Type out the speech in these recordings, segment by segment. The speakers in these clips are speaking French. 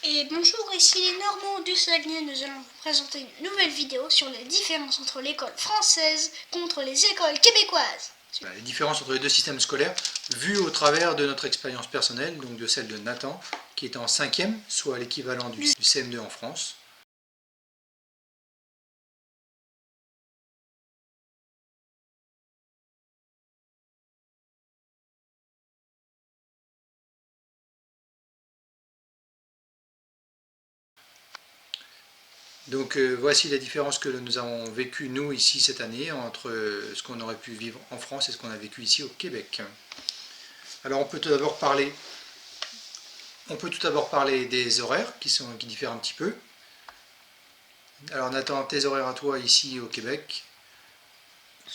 Et bonjour, ici les Normands du Saguenay. Nous allons vous présenter une nouvelle vidéo sur les différences entre l'école française contre les écoles québécoises. Les différences entre les deux systèmes scolaires, vues au travers de notre expérience personnelle, donc de celle de Nathan, qui est en 5e, soit l'équivalent du CM2 en France. Donc voici la différence que nous avons vécue nous ici cette année entre ce qu'on aurait pu vivre en France et ce qu'on a vécu ici au Québec. Alors on peut tout d'abord parler des horaires qui diffèrent un petit peu. Alors Nathan, tes horaires à toi ici au Québec.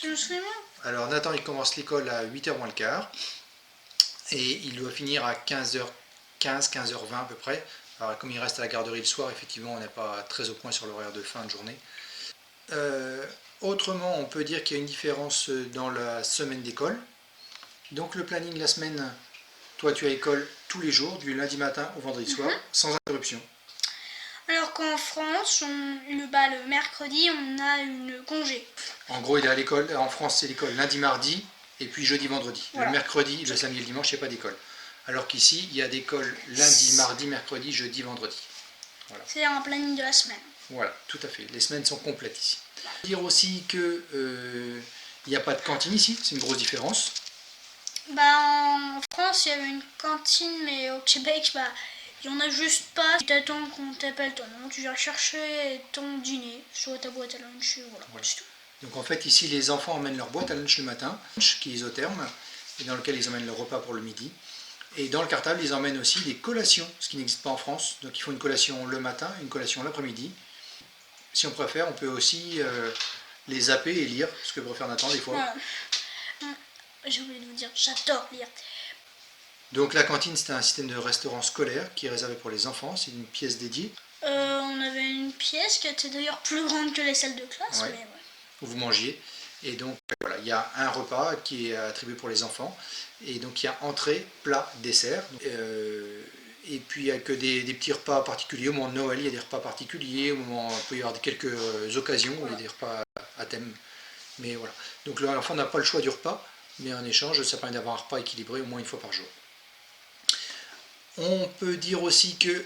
Je me souviens. Alors Nathan il commence l'école à 8h moins le quart et il doit finir à 15h15, 15h20 à peu près. Alors comme il reste à la garderie le soir, effectivement on n'est pas très au point sur l'horaire de fin de journée. Autrement, on peut dire qu'il y a une différence dans la semaine d'école. Donc le planning de la semaine, toi tu as école tous les jours, du lundi matin au vendredi soir, sans interruption. Alors qu'en France, le mercredi, on a une congé. En gros, il est à l'école, en France c'est l'école lundi, mardi, et puis jeudi, vendredi. Voilà. Le mercredi, le samedi et le dimanche, il n'y a pas d'école. Alors qu'ici, il y a d'école lundi, mardi, mercredi, jeudi, vendredi. Voilà. C'est un planning de la semaine. Voilà, tout à fait. Les semaines sont complètes ici. Dire aussi que il n'y a pas de cantine ici, c'est une grosse différence. En France, il y avait une cantine, mais au Québec, il n'y en a juste pas. Tu attends qu'on t'appelle ton nom, tu viens chercher ton dîner sur ta boîte à lunch, voilà. C'est tout. Donc en fait, ici, les enfants emmènent leur boîte à lunch le matin, qui est isotherme, et dans lequel ils emmènent leur repas pour le midi. Et dans le cartable, ils emmènent aussi des collations, ce qui n'existe pas en France. Donc ils font une collation le matin, une collation l'après-midi. Si on préfère, on peut aussi les zapper et lire, ce que préfère Nathan des fois. Voilà. J'ai oublié de vous dire, j'adore lire. Donc la cantine, c'est un système de restaurant scolaire qui est réservé pour les enfants, c'est une pièce dédiée. On avait une pièce qui était d'ailleurs plus grande que les salles de classe. Ouais. Où vous mangiez. Et donc voilà, il y a un repas qui est attribué pour les enfants. Et donc il y a entrée, plat, dessert. Et puis il n'y a que des petits repas particuliers. Au moment de Noël, il y a des repas particuliers. Au moment, il peut y avoir quelques occasions où il y a des repas à thème. Mais voilà. Donc l'enfant n'a pas le choix du repas, mais en échange, ça permet d'avoir un repas équilibré au moins une fois par jour. On peut dire aussi que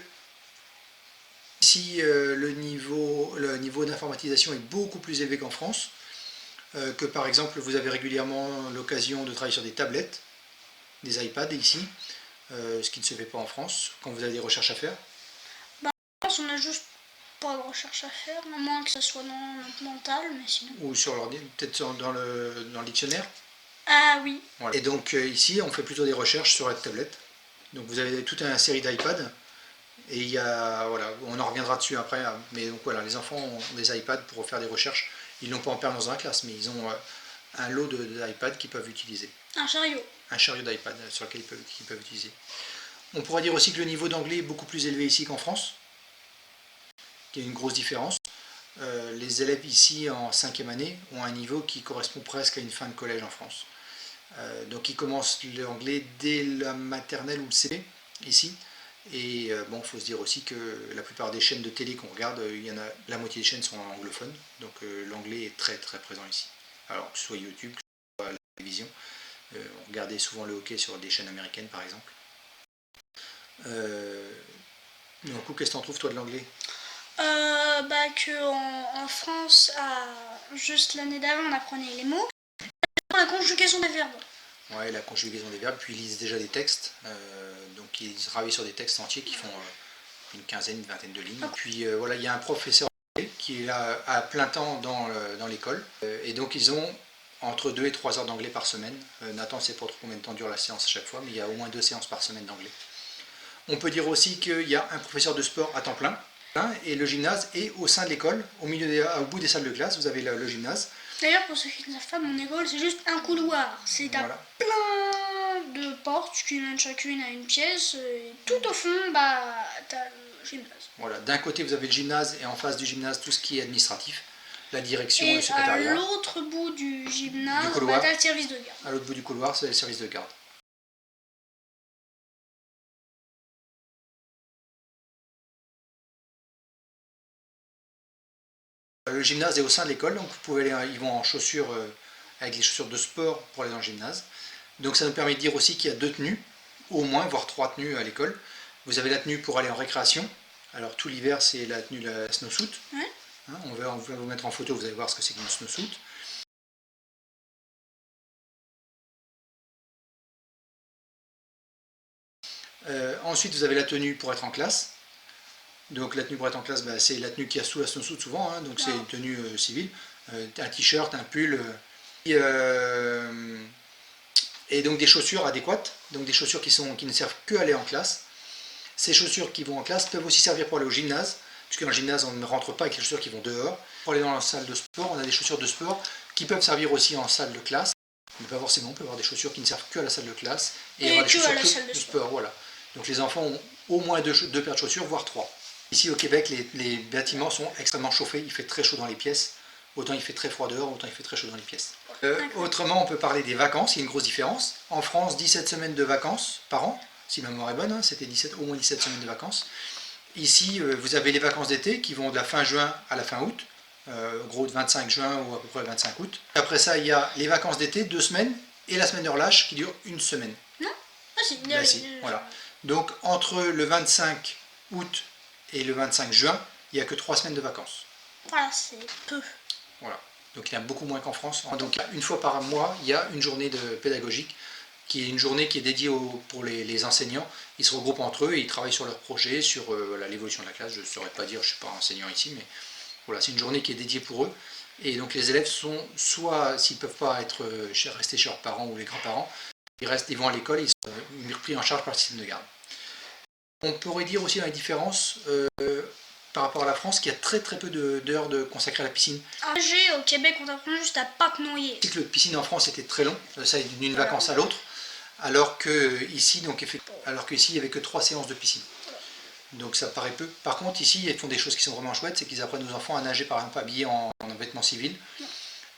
ici, le niveau d'informatisation est beaucoup plus élevé qu'en France, que par exemple, vous avez régulièrement l'occasion de travailler sur des tablettes, des iPads ici, ce qui ne se fait pas en France, quand vous avez des recherches à faire. En France, on n'a juste pas de recherche à faire, à moins que ça soit dans notre mental, mais sinon... Ou sur l'ordi, peut-être dans le dictionnaire. Ah oui. Voilà. Et donc ici, on fait plutôt des recherches sur la tablette. Donc vous avez toute une série d'iPads. Et il y a, voilà, on en reviendra dessus après, mais donc voilà, les enfants ont des iPads pour faire des recherches. Ils n'ont pas en permanence dans la classe, mais ils ont un lot d'iPads qu'ils peuvent utiliser. Un chariot. Un chariot d'iPad sur lequel ils peuvent utiliser. On pourrait dire aussi que le niveau d'anglais est beaucoup plus élevé ici qu'en France, qu'il y a une grosse différence. Les élèves ici en 5e année ont un niveau qui correspond presque à une fin de collège en France. Donc ils commencent l'anglais dès la maternelle ou le CP ici. Et bon, il faut se dire aussi que la plupart des chaînes de télé qu'on regarde, la moitié des chaînes sont anglophones, donc l'anglais est très très présent ici. Alors que ce soit YouTube, que ce soit la télévision, on regardait souvent le hockey sur des chaînes américaines par exemple. Donc qu'est-ce que t'en trouves toi de l'anglais? En France, juste l'année d'avant, on apprenait les mots, la conjugaison des verbes. Ouais, la conjugaison des verbes, puis ils lisent déjà des textes, donc ils travaillent sur des textes entiers qui font une quinzaine, une vingtaine de lignes. Puis voilà, il y a un professeur qui est là à plein temps dans l'école, et donc ils ont entre 2 et 3 heures d'anglais par semaine. Nathan ne sait pas trop combien de temps dure la séance à chaque fois, mais il y a au moins 2 séances par semaine d'anglais. On peut dire aussi qu'il y a un professeur de sport à temps plein, et le gymnase est au sein de l'école, au bout des salles de classe, vous avez le gymnase. D'ailleurs, pour ceux qui ne savent pas, mon école, c'est juste un couloir. C'est plein de portes qui mènent chacune à une pièce. Et tout au fond, t'as le gymnase. Voilà, d'un côté, vous avez le gymnase et en face du gymnase, tout ce qui est administratif, la direction et le secrétariat. Et à l'autre bout du gymnase, t'as le service de garde. À l'autre bout du couloir, c'est le service de garde. Le gymnase est au sein de l'école, donc vous pouvez aller, ils vont en chaussures, avec les chaussures de sport pour aller dans le gymnase. Donc ça nous permet de dire aussi qu'il y a 2 tenues, au moins, voire 3 tenues à l'école. Vous avez la tenue pour aller en récréation. Alors tout l'hiver, c'est la tenue la snowsuit. Ouais. Hein, on va vous mettre en photo, vous allez voir ce que c'est qu'une snowsuit. Ensuite, vous avez la tenue pour être en classe. Donc la tenue pour être en classe, c'est la tenue qu'il y a sous la snowsuit souvent, hein, donc c'est une tenue civile, un t-shirt, un pull, et donc des chaussures adéquates, donc des chaussures qui ne servent que à aller en classe. Ces chaussures qui vont en classe peuvent aussi servir pour aller au gymnase, puisque dans le gymnase on ne rentre pas avec les chaussures qui vont dehors. Pour aller dans la salle de sport, on a des chaussures de sport qui peuvent servir aussi en salle de classe, mais pas forcément, on peut avoir des chaussures qui ne servent que à la salle de classe, et avoir des chaussures de sport. Voilà. Donc les enfants ont au moins 2 paires de chaussures, voire 3. Ici au Québec, les bâtiments sont extrêmement chauffés, il fait très chaud dans les pièces. Autant il fait très froid dehors, autant il fait très chaud dans les pièces. Autrement, on peut parler des vacances, il y a une grosse différence. En France, 17 semaines de vacances par an, si ma mémoire est bonne, hein, c'était au moins 17 semaines de vacances. Ici, vous avez les vacances d'été qui vont de la fin juin à la fin août, gros de 25 juin ou à peu près 25 août. Après ça, il y a les vacances d'été, 2 semaines, et la semaine de relâche qui dure 1 semaine. Non, si, voilà. Donc entre le 25 août et le 25 juin, il n'y a que 3 semaines de vacances. Voilà, c'est peu. Voilà. Donc il y a beaucoup moins qu'en France. Donc une fois par mois, il y a une journée de pédagogique, qui est une journée qui est dédiée pour les enseignants. Ils se regroupent entre eux et ils travaillent sur leurs projets, sur l'évolution de la classe. Je ne saurais pas dire, je ne suis pas enseignant ici, mais voilà, c'est une journée qui est dédiée pour eux. Et donc les élèves sont, soit s'ils ne peuvent pas rester chez leurs parents ou les grands-parents, ils vont à l'école, ils sont pris en charge par le système de garde. On pourrait dire aussi dans les différences, par rapport à la France, qu'il y a très peu d'heures consacrées à la piscine. Au Québec, on t'apprend juste à pas te noyer. Le cycle de piscine en France était très long, ça d'une vacance à l'autre, alors qu'ici, il n'y avait que 3 séances de piscine. Donc ça paraît peu. Par contre, ici, ils font des choses qui sont vraiment chouettes, c'est qu'ils apprennent aux enfants à nager, par exemple, habillés en vêtements civils,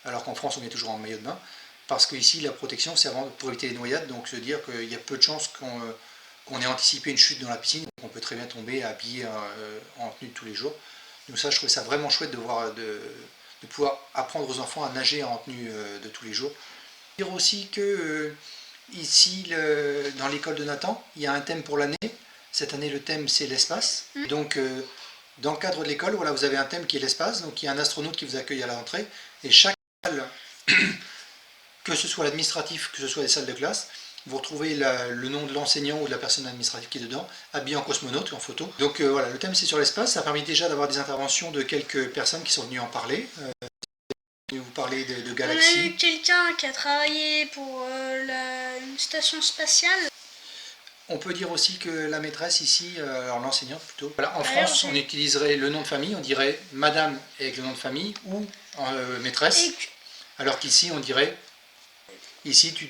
alors qu'en France, on est toujours en maillot de bain, parce qu'ici, la protection, c'est pour éviter les noyades, donc se dire qu'il y a peu de chances qu'on ait anticipé une chute dans la piscine, on peut très bien tomber habillé en tenue de tous les jours. Donc ça, je trouvais ça vraiment chouette de pouvoir apprendre aux enfants à nager en tenue de tous les jours. Dire aussi que ici, dans l'école de Nathan, il y a un thème pour l'année. Cette année, le thème, c'est l'espace. Donc, dans le cadre de l'école, voilà, vous avez un thème qui est l'espace. Donc, il y a un astronaute qui vous accueille à l'entrée. Et chaque salle, que ce soit l'administratif, que ce soit les salles de classe, vous retrouvez le nom de l'enseignant ou de la personne administrative qui est dedans, habillé en cosmonaute, en photo. Donc voilà, le thème c'est sur l'espace, ça a permis déjà d'avoir des interventions de quelques personnes qui sont venues en parler. Vous parler de galaxies. On a eu quelqu'un qui a travaillé pour une station spatiale. On peut dire aussi que la maîtresse ici, alors l'enseignante plutôt, voilà, en France on utiliserait le nom de famille, on dirait madame avec le nom de famille ou maîtresse, alors qu'ici on dirait, ici tu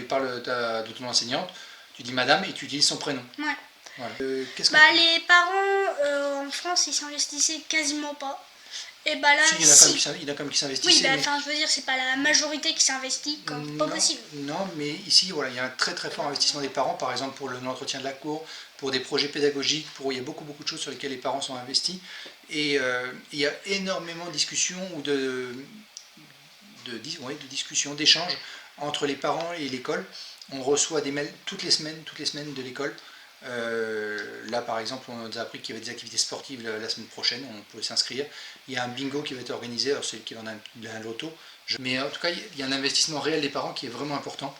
parles de ton enseignante, tu dis madame et tu dis son prénom. Ouais. Voilà. Les parents en France ils s'investissaient quasiment pas. Et bah là, il y en a quand même qui s'investissent. Oui, je veux dire, c'est pas la majorité qui s'investit, pas possible. Non, mais ici, voilà, il y a un très fort investissement des parents, par exemple pour l'entretien de la cour, pour des projets pédagogiques, il y a beaucoup de choses sur lesquelles les parents sont investis. Et il y a énormément de discussions ou de discussions, d'échanges entre les parents et l'école. On reçoit des mails toutes les semaines de l'école. Là par exemple on nous a appris qu'il y avait des activités sportives la semaine prochaine, on peut s'inscrire. Il y a un bingo qui va être organisé, alors c'est l'équivalent d'un loto. Mais en tout cas il y a un investissement réel des parents qui est vraiment important.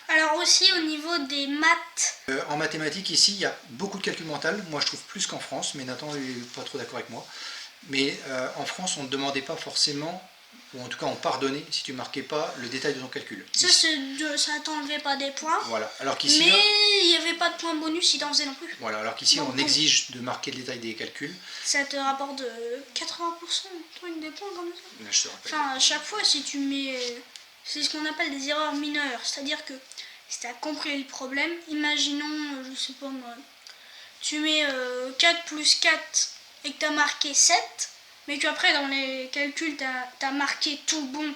Alors aussi au niveau des maths. En mathématiques ici il y a beaucoup de calcul mental, moi je trouve plus qu'en France, mais Nathan n'est pas trop d'accord avec moi. Mais en France on ne demandait pas forcément, ou en tout cas on pardonnait si tu marquais pas le détail de ton calcul. Ça t'enlevait pas des points. Voilà. Alors qu'ici, mais il n'y avait pas de points bonus si t'en faisais non plus. Voilà, alors qu'ici on exige de marquer le détail des calculs. Ça te rapporte 80% des points comme ça. Enfin à chaque fois si tu mets, c'est ce qu'on appelle des erreurs mineures, c'est-à-dire que si tu as compris le problème, imaginons, je sais pas moi, tu mets 4 plus 4 et que tu as marqué 7, mais qu'après dans les calculs tu as marqué tout bon,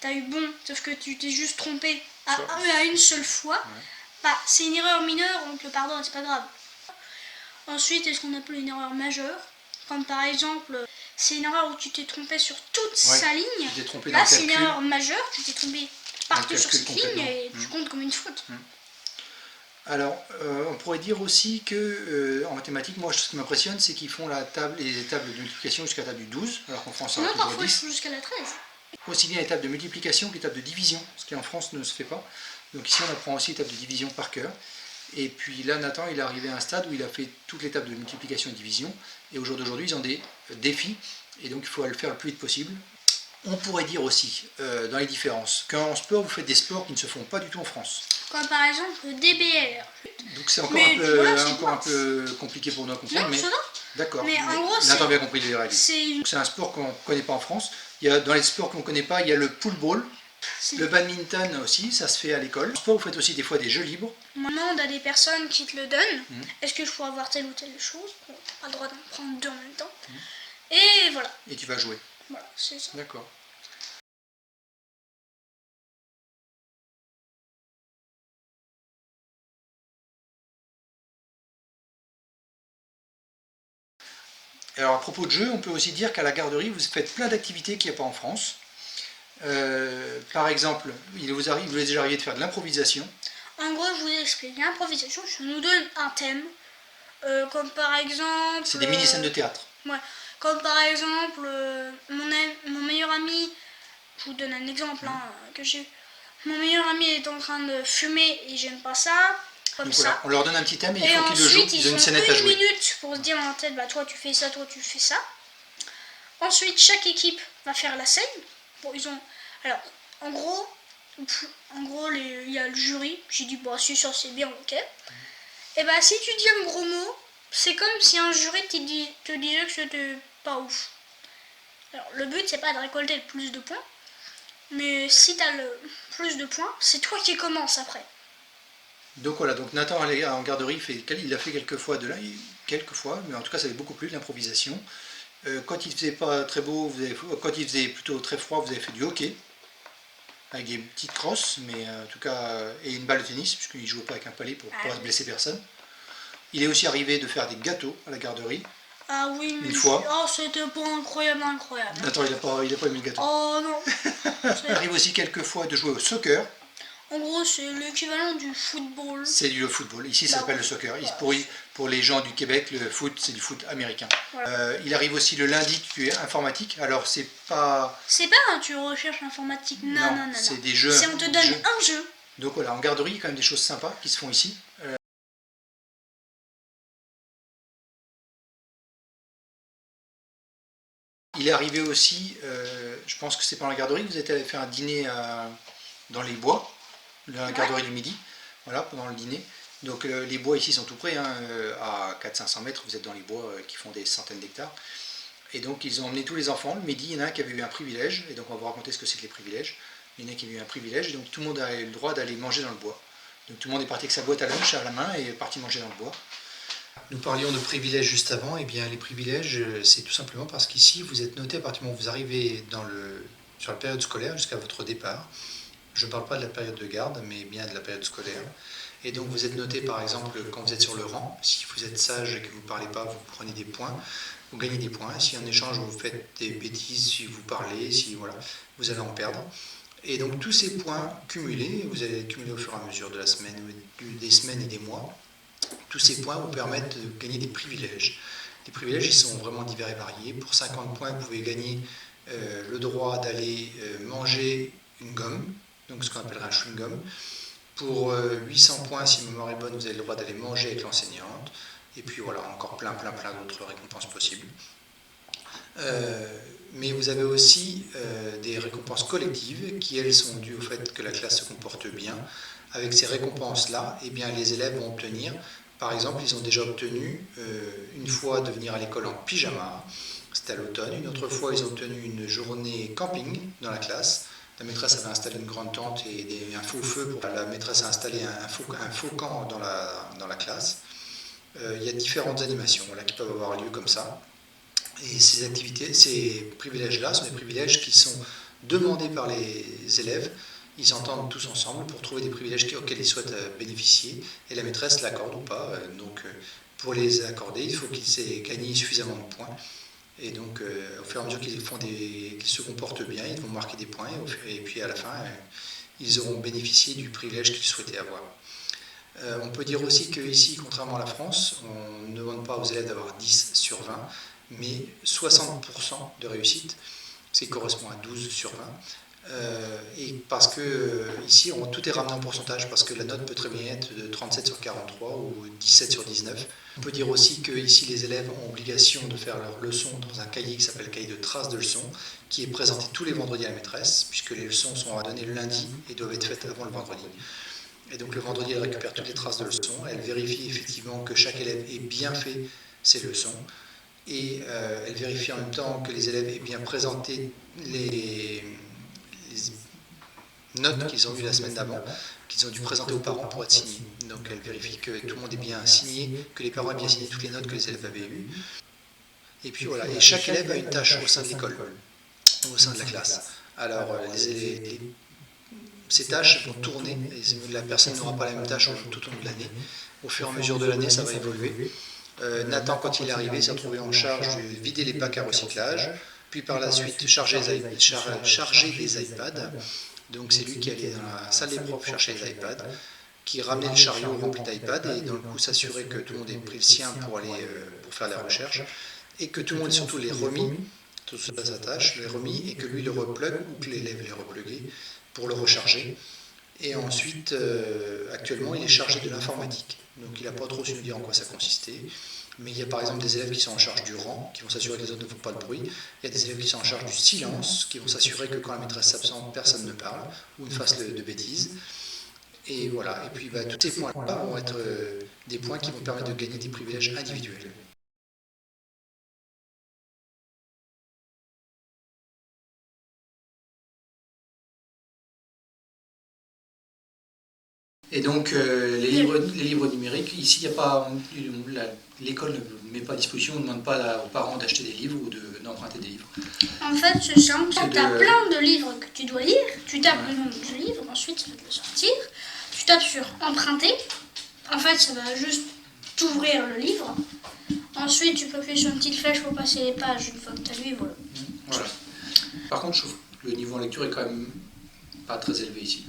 tu as eu bon, sauf que tu t'es juste trompé à une seule fois, c'est une erreur mineure, on te le pardonne, c'est pas grave. Ensuite, est-ce qu'on appelle une erreur majeure? Comme par exemple, c'est une erreur où tu t'es trompé sur toute Ouais, sa ligne. tu t'es trompé dans Là, le c'est une calcul. erreur majeure, tu t'es trompé partout sur calcul cette ligne complètement. et tu comptes comme une faute. Alors, on pourrait dire aussi que en mathématiques, moi, ce qui m'impressionne, c'est qu'ils font les tables de multiplication jusqu'à la table du 12, alors qu'en France, ça va Sinon, toujours parfois, 10. il faut jusqu'à la 13. Aussi bien les tables de multiplication que les tables de division, ce qui en France ne se fait pas. Donc ici, on apprend aussi les tables de division par cœur. Et puis là, Nathan, il est arrivé à un stade où il a fait toutes les tables de multiplication et division. Et au jour d'aujourd'hui, ils ont des défis. Et donc, il faut le faire le plus vite possible. On pourrait dire aussi, dans les différences, qu'en sport, vous faites des sports qui ne se font pas du tout en France. Comme par exemple le DBLR. Donc c'est encore, Mais voilà, un peu compliqué pour nous à comprendre. Non, mais ça va. d'accord. Mais en gros, Nathan a bien compris les règles. c'est C'est un sport qu'on ne connaît pas en France. Dans les sports qu'on ne connaît pas, il y a le pool ball. Le badminton aussi, ça se fait à l'école. En sport, vous faites aussi des fois des jeux libres. On demande à des personnes qui te le donnent, est-ce que je peux avoir telle ou telle chose? Bon, pas le droit d'en prendre deux en même temps. Et voilà. Et tu vas jouer. Voilà, c'est ça. D'accord. Alors à propos de jeux, on peut aussi dire qu'à la garderie, vous faites plein d'activités qu'il n'y a pas en France. Par exemple, il vous est déjà arrivé de faire de l'improvisation. En gros, je vous explique. L'improvisation, ça nous donne un thème. Comme par exemple... C'est des mini-scènes de théâtre. Ouais. Comme par exemple, mon meilleur ami, je vous donne un exemple que j'ai eu. Mon meilleur ami est en train de fumer et j'aime pas ça. Comme Donc ça. voilà, on leur donne un petit thème et il Et faut qu'ils le jouent. ensuite, Ils ont une ont scénette à une jouer. minute pour se dire dans la tête, bah toi tu fais ça, toi tu fais ça. Ensuite, chaque équipe va faire la scène. Bon, ils ont... Alors, en gros, il y a le jury qui dit, bah si ça c'est bien, ok. Et bah si tu dis un gros mot, c'est comme si un jury te disait que c'était pas ouf. Alors, le but c'est pas de récolter le plus de points, mais si t'as le plus de points, c'est toi qui commences après. Donc voilà, donc Nathan en garderie, il a fait quelques fois, mais en tout cas ça avait beaucoup plu, l'improvisation. Quand il faisait pas très beau, quand il faisait plutôt très froid, vous avez fait du hockey, avec des petites crosses, mais en tout cas, et une balle de tennis, puisqu'il ne jouait pas avec un palais pour ne pas blesser personne. Il est aussi arrivé de faire des gâteaux à la garderie. Ah oui, mais une fois. Oh, c'était pas incroyable. Nathan, il n'a pas aimé le gâteau. Oh non. Il arrive aussi quelques fois de jouer au soccer. En gros, c'est l'équivalent du football. C'est du football. Ici, ça s'appelle le soccer. Pour les gens du Québec, le foot, c'est du foot américain. Voilà. Il arrive aussi le lundi, tu es informatique. Alors, c'est pas... C'est pas tu recherches l'informatique. Non. C'est des jeux. C'est on te donne un jeu. Donc voilà, en garderie, il y a quand même des choses sympas qui se font ici. Il est arrivé aussi, je pense que c'est pendant la garderie, vous êtes allé faire un dîner dans les bois, la garderie du midi, voilà, pendant le dîner. Donc les bois ici sont tout près, à 400-500 mètres, vous êtes dans les bois qui font des centaines d'hectares. Et donc ils ont emmené tous les enfants, le midi, il y en a un qui avait eu un privilège, et donc on va vous raconter ce que c'est que les privilèges. Il y en a qui avait eu un privilège, et donc tout le monde a eu le droit d'aller manger dans le bois. Donc tout le monde est parti avec sa boîte à lunch à la main et est parti manger dans le bois. Nous parlions de privilèges juste avant, et bien les privilèges, c'est tout simplement parce qu'ici, vous êtes noté à partir du moment où vous arrivez sur la période scolaire jusqu'à votre départ. Je ne parle pas de la période de garde, mais bien de la période scolaire. Et donc vous êtes noté par exemple quand vous êtes sur le rang, si vous êtes sage et que vous ne parlez pas, vous prenez des points, vous gagnez des points. Si en échange vous faites des bêtises, si vous parlez, vous allez en perdre. Et donc tous ces points cumulés, vous allez les cumuler au fur et à mesure de la semaine, des semaines et des mois. Tous ces points vous permettent de gagner des privilèges. Les privilèges, ils sont vraiment divers et variés. Pour 50 points, vous pouvez gagner le droit d'aller manger une gomme, donc ce qu'on appellera un chewing-gum. Pour 800 points, si ma mémoire est bonne, vous avez le droit d'aller manger avec l'enseignante. Et puis voilà, encore plein d'autres récompenses possibles. Mais vous avez aussi des récompenses collectives qui, elles, sont dues au fait que la classe se comporte bien. Avec ces récompenses-là, eh bien, les élèves vont obtenir, par exemple, ils ont déjà obtenu une fois de venir à l'école en pyjama, c'était à l'automne. Une autre fois, ils ont obtenu une journée camping dans la classe. La maîtresse avait installé une grande tente et un faux feu. La maîtresse a installé un faux camp dans la classe. Il y a différentes animations qui peuvent avoir lieu comme ça. Et ces activités, ces privilèges-là sont des privilèges qui sont demandés par les élèves. Ils s'entendent tous ensemble pour trouver des privilèges auxquels ils souhaitent bénéficier et la maîtresse l'accorde ou pas. Donc pour les accorder, il faut qu'ils aient gagné suffisamment de points. Et donc, au fur et à mesure qu'ils se comportent bien, ils vont marquer des points. Et puis à la fin, ils auront bénéficié du privilège qu'ils souhaitaient avoir. On peut dire aussi qu'ici, contrairement à la France, on ne demande pas aux élèves d'avoir 10 sur 20, mais 60% de réussite, ce qui correspond à 12 sur 20. Et parce que ici, tout est ramené en pourcentage, parce que la note peut très bien être de 37 sur 43 ou 17 sur 19. On peut dire aussi que ici, les élèves ont obligation de faire leurs leçons dans un cahier qui s'appelle cahier de traces de leçons, qui est présenté tous les vendredis à la maîtresse, puisque les leçons sont à donner le lundi et doivent être faites avant le vendredi. Et donc le vendredi, elle récupère toutes les traces de leçons, elle vérifie effectivement que chaque élève ait bien fait ses leçons, et elle vérifie en même temps que les élèves aient bien présenté les notes qu'ils ont eues la semaine d'avant, qu'ils ont dû présenter aux parents pour être signés. Donc elle vérifie que tout le monde est bien signé, que les parents aient bien signé toutes les notes que les élèves avaient eues. Et puis voilà, et chaque élève a une tâche au sein de l'école, au sein de la classe. Alors ces tâches vont tourner, et la personne n'aura pas la même tâche tout au long de l'année. Au fur et à mesure de l'année, ça va évoluer. Nathan, quand il est arrivé, s'est retrouvé en charge de vider les bacs à recyclage, puis par la suite charger les iPads. Donc c'est lui qui allait dans la salle des profs chercher les iPads, qui ramenait le chariot rempli d'iPads et dans le coup s'assurait que tout le monde ait pris le sien pour faire la recherche et que tout le monde surtout les remis, tout ça sa tâche, les remis et que lui le replug ou que l'élève les repluguait pour le recharger. Et ensuite, actuellement, il est chargé de l'informatique. Donc il n'a pas trop su nous dire en quoi ça consistait. Mais il y a par exemple des élèves qui sont en charge du rang, qui vont s'assurer que les autres ne font pas de bruit. Il y a des élèves qui sont en charge du silence, qui vont s'assurer que quand la maîtresse s'absente, personne ne parle ou ne fasse de bêtises. Et voilà. Et puis tous ces points-là vont être des points qui vont permettre de gagner des privilèges individuels. Et donc les livres numériques, ici il n'y a pas, l'école ne met pas à disposition, on ne demande pas aux parents d'acheter des livres ou d'emprunter des livres. En fait c'est simple, tu as plein de livres que tu dois lire, tu tapes le nom du livre, ensuite ça va te le sortir, tu tapes sur emprunter, en fait ça va juste t'ouvrir le livre, ensuite tu peux appuyer sur une petite flèche pour passer les pages une fois que tu as lu, voilà. Voilà. Par contre je trouve que le niveau en lecture est quand même pas très élevé ici.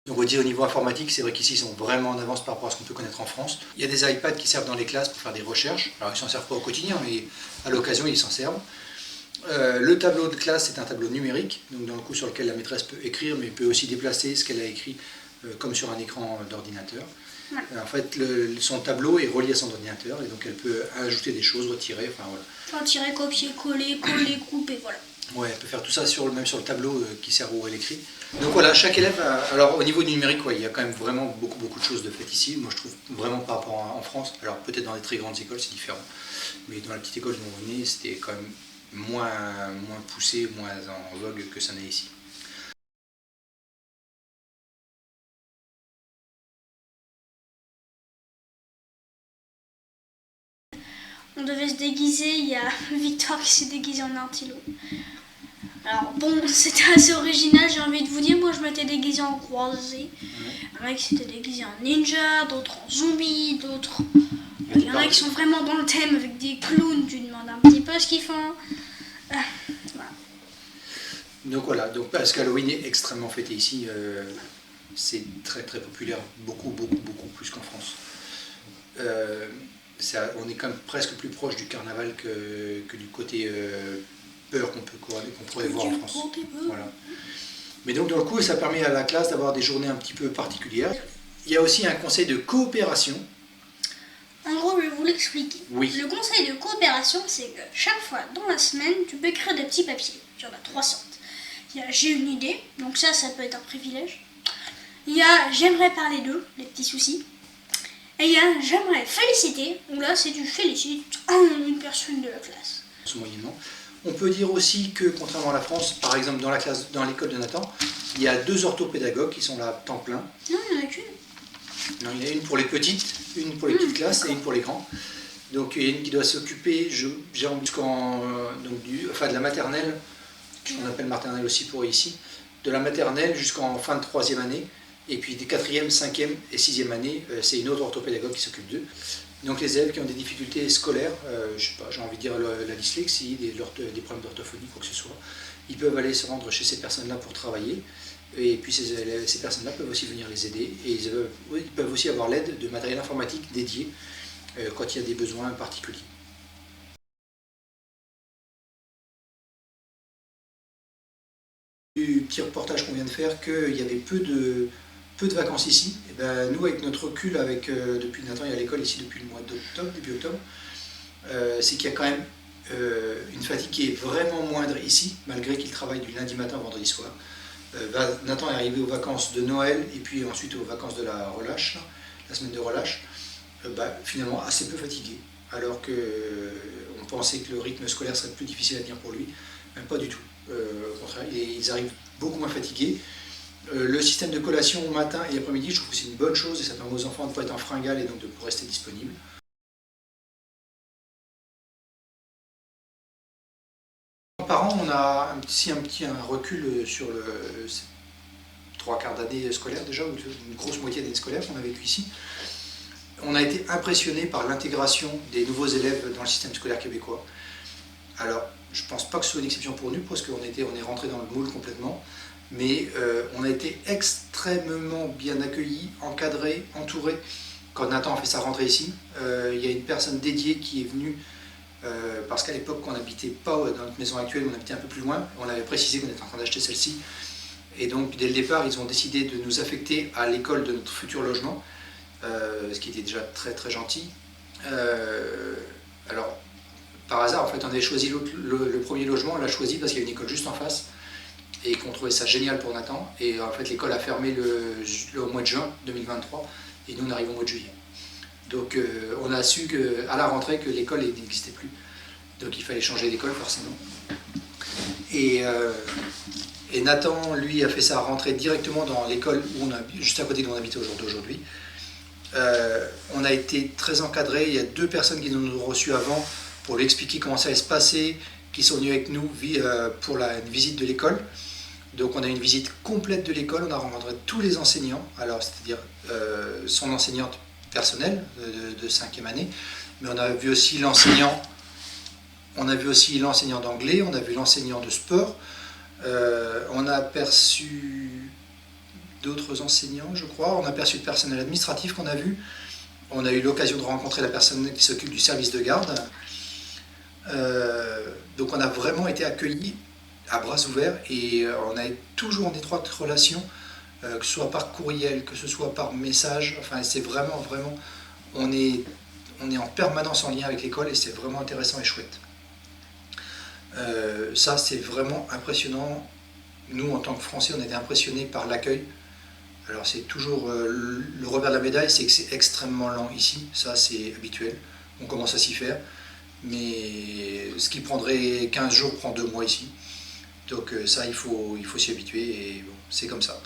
Donc on dit au niveau informatique, c'est vrai qu'ici ils sont vraiment en avance par rapport à ce qu'on peut connaître en France. Il y a des iPads qui servent dans les classes pour faire des recherches. Alors ils ne s'en servent pas au quotidien, mais à l'occasion ils s'en servent. Le tableau de classe est un tableau numérique, donc dans le coup sur lequel la maîtresse peut écrire, mais peut aussi déplacer ce qu'elle a écrit comme sur un écran d'ordinateur. Ouais. En fait, son tableau est relié à son ordinateur, et donc elle peut ajouter des choses, retirer, enfin voilà. Retirer, copier, coller, couper, voilà. Ouais, elle peut faire tout ça même sur le tableau qui sert où elle écrit. Donc voilà, chaque élève, alors au niveau du numérique, ouais, il y a quand même vraiment beaucoup de choses de faites ici. Moi je trouve vraiment par rapport en France, alors peut-être dans les très grandes écoles c'est différent, mais dans la petite école dont on venait, c'était quand même moins poussé, moins en vogue que ça n'est ici. On devait se déguiser, il y a Victor qui s'est déguisé en artilo. Alors bon, c'était assez original, j'ai envie de vous dire, moi je m'étais déguisé en croisé. Il y en a qui s'étaient déguisés en ninja, d'autres en zombie, d'autres... Il y en a qui sont vraiment dans le thème avec des clowns, tu demandes un petit peu ce qu'ils font. Voilà. Donc voilà, donc parce qu'Halloween est extrêmement fêté ici, c'est très populaire, beaucoup plus qu'en France. On est quand même presque plus proche du carnaval que du côté peur qu'on pourrait voir en France. Voilà. Mais donc dans le coup, ça permet à la classe d'avoir des journées un petit peu particulières. Il y a aussi un conseil de coopération. En gros, je vais vous l'expliquer. Oui. Le conseil de coopération, c'est que chaque fois dans la semaine, tu peux écrire des petits papiers. Il y en a 3 sortes. Il y a j'ai une idée, donc ça peut être un privilège. Il y a j'aimerais parler d'eux, les petits soucis. Et il y a j'aimerais féliciter, où là c'est tu félicites une personne de la classe. Moyennement. On peut dire aussi que contrairement à la France, par exemple dans l'école de Nathan, il y a 2 orthopédagogues qui sont là temps plein. Non, il n'y en a qu'une. Non, il y en a une pour les petites, une pour les petites classes et une pour les grands. Donc il y a une qui doit s'occuper, jusqu'en de la maternelle, qu'on appelle maternelle aussi pour ici, de la maternelle jusqu'en fin de 3e année, Et puis des 4e, 5e et 6e années, c'est une autre orthopédagogue qui s'occupe d'eux. Donc les élèves qui ont des difficultés scolaires, je sais pas, j'ai envie de dire la dyslexie, des problèmes d'orthophonie, quoi que ce soit, ils peuvent aller se rendre chez ces personnes-là pour travailler. Et puis ces personnes-là peuvent aussi venir les aider. Et ils peuvent aussi avoir l'aide de matériel informatique dédié quand il y a des besoins particuliers. Du petit reportage qu'on vient de faire, qu'il y avait peu de vacances ici. Et ben, nous, avec notre recul, depuis Nathan est à l'école ici depuis le mois d'octobre, début octobre, c'est qu'il y a quand même une fatigue qui est vraiment moindre ici, malgré qu'il travaille du lundi matin au vendredi soir. Nathan est arrivé aux vacances de Noël et puis ensuite aux vacances de la relâche, la semaine de relâche, finalement assez peu fatigué, alors qu'on pensait que le rythme scolaire serait plus difficile à tenir pour lui, même pas du tout. Au contraire, ils arrivent beaucoup moins fatigués. Le système de collation au matin et après-midi, je trouve que c'est une bonne chose et ça permet aux enfants de ne pas être en fringale et donc de pouvoir rester disponibles. En parents, on a un recul sur le 3/4 d'année scolaire déjà, ou une grosse moitié d'année scolaire qu'on a vécu ici. On a été impressionné par l'intégration des nouveaux élèves dans le système scolaire québécois. Alors, je ne pense pas que ce soit une exception pour nous, parce qu'on est rentré dans le moule complètement, mais on a été extrêmement bien accueillis, encadrés, entourés. Quand Nathan a fait sa rentrée ici, il y a une personne dédiée qui est venue, parce qu'à l'époque, on n'habitait pas dans notre maison actuelle, on habitait un peu plus loin, on avait précisé qu'on était en train d'acheter celle-ci, et donc dès le départ, ils ont décidé de nous affecter à l'école de notre futur logement, ce qui était déjà très très gentil. Alors, par hasard, en fait, on avait choisi le premier logement, on l'a choisi parce qu'il y a une école juste en face et qu'on trouvait ça génial pour Nathan. Et en fait, l'école a fermé au mois de juin 2023 et nous, on arrive au mois de juillet. Donc, on a su à la rentrée que l'école n'existait plus. Donc, il fallait changer d'école, forcément. Et Nathan, lui, a fait sa rentrée directement dans l'école juste à côté d'où on habitait aujourd'hui. On a été très encadrés. Il y a 2 personnes qui nous ont reçus avant pour lui expliquer comment ça allait se passer, qui sont venus avec nous pour une visite de l'école. Donc on a eu une visite complète de l'école, on a rencontré tous les enseignants, alors c'est-à-dire son enseignante personnelle de 5e année, mais on a vu aussi l'enseignant d'anglais, on a vu l'enseignant de sport, on a aperçu d'autres enseignants, je crois, on a aperçu le personnel administratif qu'on a vu, on a eu l'occasion de rencontrer la personne qui s'occupe du service de garde. Donc on a vraiment été accueillis à bras ouverts et on est toujours en étroite relation, que ce soit par courriel, que ce soit par message. Enfin, c'est vraiment, on est en permanence en lien avec l'école et c'est vraiment intéressant et chouette. Ça, c'est vraiment impressionnant. Nous, en tant que Français, on a été impressionnés par l'accueil. Alors c'est toujours le revers de la médaille, c'est que c'est extrêmement lent ici. Ça, c'est habituel. On commence à s'y faire. Mais ce qui prendrait 15 jours prend 2 mois ici. Donc ça, il faut s'y habituer et bon, c'est comme ça.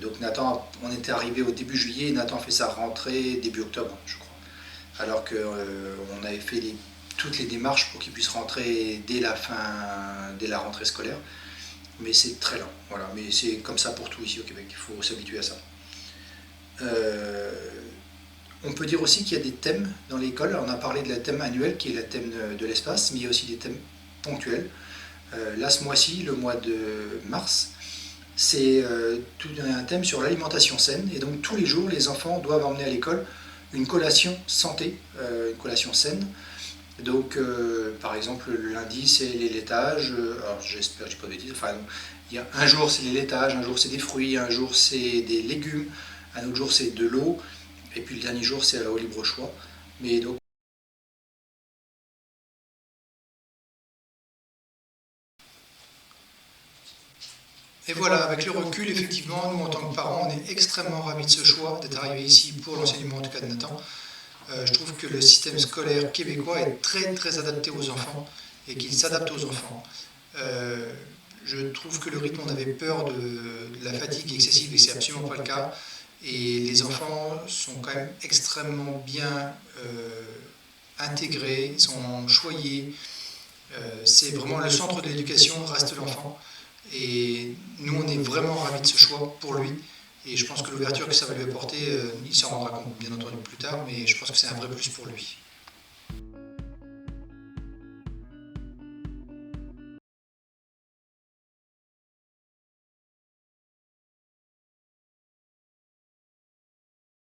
Donc Nathan, on était arrivé au début juillet, Nathan a fait sa rentrée début octobre, je crois. Alors qu'on avait fait toutes les démarches pour qu'il puisse rentrer dès la rentrée scolaire. Mais c'est très lent, voilà. Mais c'est comme ça pour tout ici au Québec, il faut s'habituer à ça. On peut dire aussi qu'il y a des thèmes dans l'école. On a parlé de la thème annuel qui est le thème de l'espace, mais il y a aussi des thèmes ponctuels. Là, ce mois-ci, le mois de mars, c'est un thème sur l'alimentation saine. Et donc tous les jours, les enfants doivent emmener à l'école une collation santé, une collation saine. Donc, par exemple, le lundi, c'est les laitages. Alors, j'espère que je ne dis pas de bêtises. Enfin, un jour, c'est les laitages, un jour, c'est des fruits, un jour, c'est des légumes, un autre jour, c'est de l'eau. Et puis le dernier jour, c'est au libre choix. Mais donc, et voilà, avec le recul, effectivement, nous en tant que parents, on est extrêmement ravis de ce choix, d'être arrivés ici pour l'enseignement en tout cas de Nathan. Je trouve que le système scolaire québécois est très très adapté aux enfants et qu'il s'adapte aux enfants. Je trouve que le rythme, on avait peur de la fatigue excessive et c'est absolument pas le cas. Et les enfants sont quand même extrêmement bien intégrés, sont choyés. C'est vraiment le centre de l'éducation reste l'enfant. Et nous, on est vraiment ravis de ce choix pour lui. Et je pense que l'ouverture que ça va lui apporter, il s'en rendra compte bien entendu plus tard, mais je pense que c'est un vrai plus pour lui.